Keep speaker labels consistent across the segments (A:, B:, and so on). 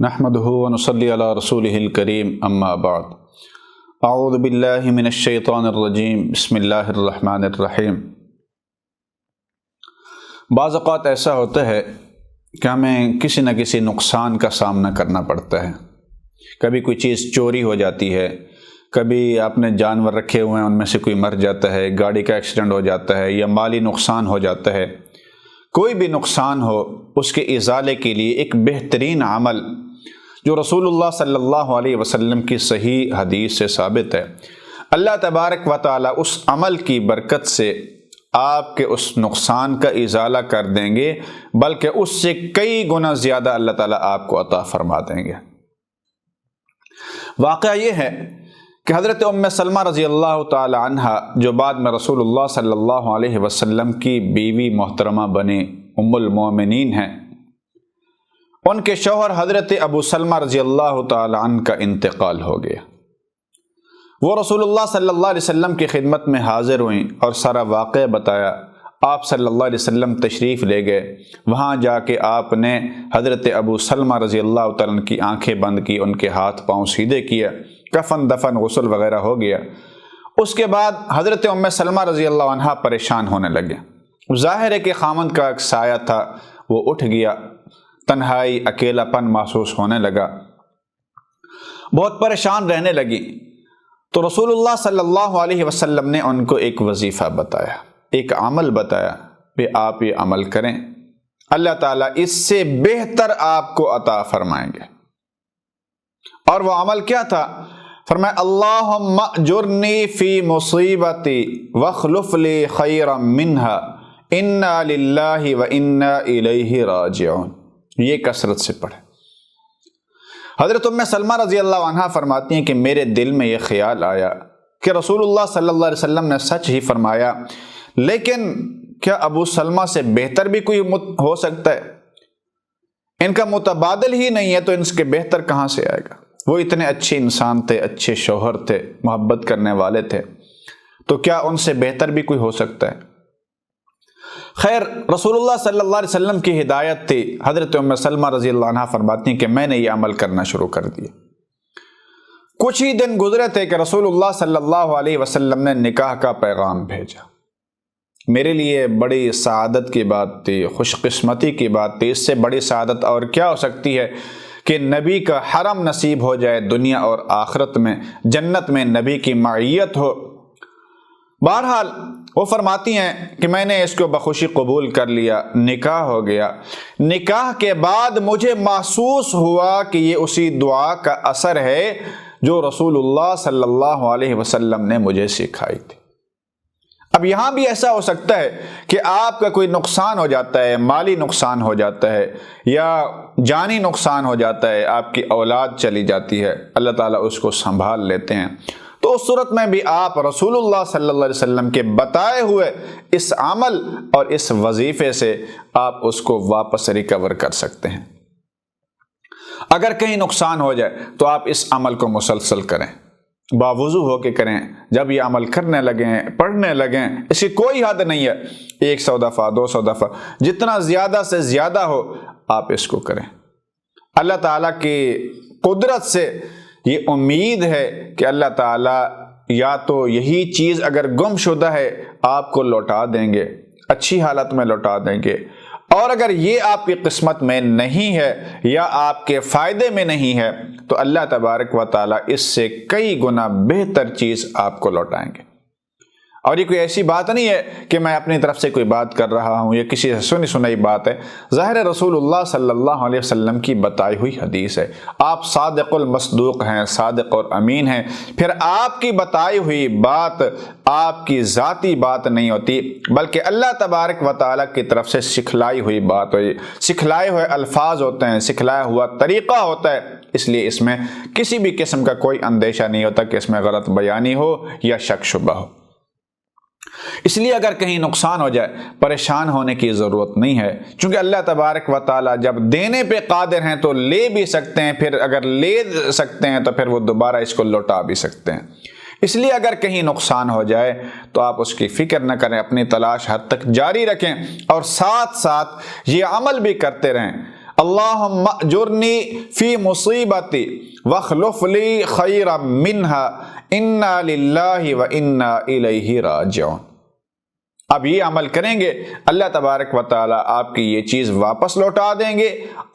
A: نحمدہ ونصلی علی رسولہ الکریم اما بعد اعوذ باللہ من الشیطان الرجیم بسم اللہ الرحمن الرحیم۔ بعض اوقات ایسا ہوتا ہے کہ ہمیں کسی نہ کسی نقصان کا سامنا کرنا پڑتا ہے۔ کبھی کوئی چیز چوری ہو جاتی ہے، کبھی آپ نے جانور رکھے ہوئے ہیں ان میں سے کوئی مر جاتا ہے، گاڑی کا ایکسیڈنٹ ہو جاتا ہے یا مالی نقصان ہو جاتا ہے۔ کوئی بھی نقصان ہو اس کے ازالے کے لیے ایک بہترین عمل جو رسول اللہ صلی اللہ علیہ وسلم کی صحیح حدیث سے ثابت ہے، اللہ تبارک و تعالی اس عمل کی برکت سے آپ کے اس نقصان کا ازالہ کر دیں گے، بلکہ اس سے کئی گنا زیادہ اللہ تعالیٰ آپ کو عطا فرما دیں گے۔ واقعہ یہ ہے کہ حضرت ام سلمہ رضی اللہ تعالی عنہ جو بعد میں رسول اللہ صلی اللہ علیہ وسلم کی بیوی محترمہ بنے ام المومنین ہیں، ان کے شوہر حضرت ابو سلمہ رضی اللہ تعالی عنہ کا انتقال ہو گیا۔ وہ رسول اللہ صلی اللہ علیہ وسلم کی خدمت میں حاضر ہوئیں اور سارا واقعہ بتایا۔ آپ صلی اللہ علیہ وسلم تشریف لے گئے۔ وہاں جا کے آپ نے حضرت ابو سلمہ رضی اللہ تعالیٰ عنہ کی آنکھیں بند کی، ان کے ہاتھ پاؤں سیدھے کیا، کفن دفن غسل وغیرہ ہو گیا۔ اس کے بعد حضرت ام سلمہ رضی اللہ عنہ پریشان ہونے لگے۔ ظاہر ہے کہ خامند کا ایک سایہ تھا، وہ اٹھ گیا، تنہائی اکیلا پن محسوس ہونے لگا، بہت پریشان رہنے لگی۔ تو رسول اللہ صلی اللہ علیہ وسلم نے ان کو ایک وظیفہ بتایا، ایک عمل بتایا کہ آپ یہ عمل کریں، اللہ تعالیٰ اس سے بہتر آپ کو عطا فرمائیں گے۔ اور وہ عمل کیا تھا؟ فرمایا اللہم اجرنی فی مصیبتی واخلف لی خیرا منہا انا للہ و انا الیہ راجعون۔ یہ کثرت سے پڑھے۔ حضرت ام سلمہ رضی اللہ عنہ فرماتی ہیں کہ میرے دل میں یہ خیال آیا کہ رسول اللہ صلی اللہ علیہ وسلم نے سچ ہی فرمایا، لیکن کیا ابو سلمہ سے بہتر بھی کوئی ہو سکتا ہے؟ ان کا متبادل ہی نہیں ہے تو ان کے بہتر کہاں سے آئے گا؟ وہ اتنے اچھے انسان تھے، اچھے شوہر تھے، محبت کرنے والے تھے، تو کیا ان سے بہتر بھی کوئی ہو سکتا ہے؟ خیر، رسول اللہ صلی اللہ علیہ وسلم کی ہدایت تھی۔ حضرت ام سلمہ رضی اللہ عنہ فرماتی ہیں کہ میں نے یہ عمل کرنا شروع کر دیا۔ کچھ ہی دن گزرے تھے کہ رسول اللہ صلی اللہ علیہ وسلم نے نکاح کا پیغام بھیجا۔ میرے لیے بڑی سعادت کی بات تھی، خوش قسمتی کی بات تھی۔ اس سے بڑی سعادت اور کیا ہو سکتی ہے کہ نبی کا حرم نصیب ہو جائے، دنیا اور آخرت میں، جنت میں نبی کی معیت ہو۔ بہرحال وہ فرماتی ہیں کہ میں نے اس کو بخوشی قبول کر لیا، نکاح ہو گیا۔ نکاح کے بعد مجھے محسوس ہوا کہ یہ اسی دعا کا اثر ہے جو رسول اللہ صلی اللہ علیہ وسلم نے مجھے سکھائی تھی۔ اب یہاں بھی ایسا ہو سکتا ہے کہ آپ کا کوئی نقصان ہو جاتا ہے، مالی نقصان ہو جاتا ہے یا جانی نقصان ہو جاتا ہے، آپ کی اولاد چلی جاتی ہے، اللہ تعالیٰ اس کو سنبھال لیتے ہیں، تو اس صورت میں بھی آپ رسول اللہ صلی اللہ علیہ وسلم کے بتائے ہوئے اس عمل اور اس وظیفے سے آپ اس کو واپس ریکور کر سکتے ہیں۔ اگر کہیں نقصان ہو جائے تو آپ اس عمل کو مسلسل کریں، باوضو ہو کے کریں۔ جب یہ عمل کرنے لگیں، پڑھنے لگیں، اس کی کوئی حد نہیں ہے، 100 دفعہ 200 دفعہ، جتنا زیادہ سے زیادہ ہو آپ اس کو کریں۔ اللہ تعالیٰ کی قدرت سے یہ امید ہے کہ اللہ تعالیٰ یا تو یہی چیز اگر گم شدہ ہے آپ کو لوٹا دیں گے، اچھی حالت میں لوٹا دیں گے، اور اگر یہ آپ کی قسمت میں نہیں ہے یا آپ کے فائدے میں نہیں ہے تو اللہ تبارک و تعالیٰ اس سے کئی گنا بہتر چیز آپ کو لوٹائیں گے۔ اور یہ کوئی ایسی بات نہیں ہے کہ میں اپنی طرف سے کوئی بات کر رہا ہوں، یہ کسی سے سنی سنائی بات ہے، ظاہر رسول اللہ صلی اللہ علیہ وسلم کی بتائی ہوئی حدیث ہے۔ آپ صادق المصدوق ہیں، صادق اور امین ہیں، پھر آپ کی بتائی ہوئی بات آپ کی ذاتی بات نہیں ہوتی بلکہ اللہ تبارک و تعالیٰ کی طرف سے سکھلائی ہوئی بات ہوئی، سکھلائے ہوئے الفاظ ہوتے ہیں، سکھلایا ہوا طریقہ ہوتا ہے، اس لیے اس میں کسی بھی قسم کا کوئی اندیشہ نہیں ہوتا کہ اس میں غلط بیانی ہو یا شک شبہ ہو۔ اس لیے اگر کہیں نقصان ہو جائے پریشان ہونے کی ضرورت نہیں ہے، چونکہ اللہ تبارک و تعالیٰ جب دینے پہ قادر ہیں تو لے بھی سکتے ہیں، پھر اگر لے سکتے ہیں تو پھر وہ دوبارہ اس کو لوٹا بھی سکتے ہیں۔ اس لیے اگر کہیں نقصان ہو جائے تو آپ اس کی فکر نہ کریں، اپنی تلاش حد تک جاری رکھیں اور ساتھ ساتھ یہ عمل بھی کرتے رہیں۔ اللہم اجرنی فی مصیبتی واخلف لی خیرا منہا انا للہ و انا الیہ راجعون۔ اب یہ عمل کریں گے، اللہ تبارک و تعالیٰ آپ کی یہ چیز واپس لوٹا دیں گے،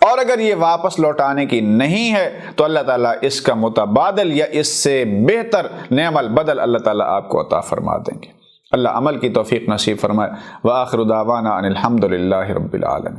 A: اور اگر یہ واپس لوٹانے کی نہیں ہے تو اللہ تعالیٰ اس کا متبادل یا اس سے بہتر نعم البدل اللہ تعالیٰ آپ کو عطا فرما دیں گے۔ اللہ عمل کی توفیق نصیب فرمائے۔ وآخر دعوانا ان الحمد للہ رب العالمین۔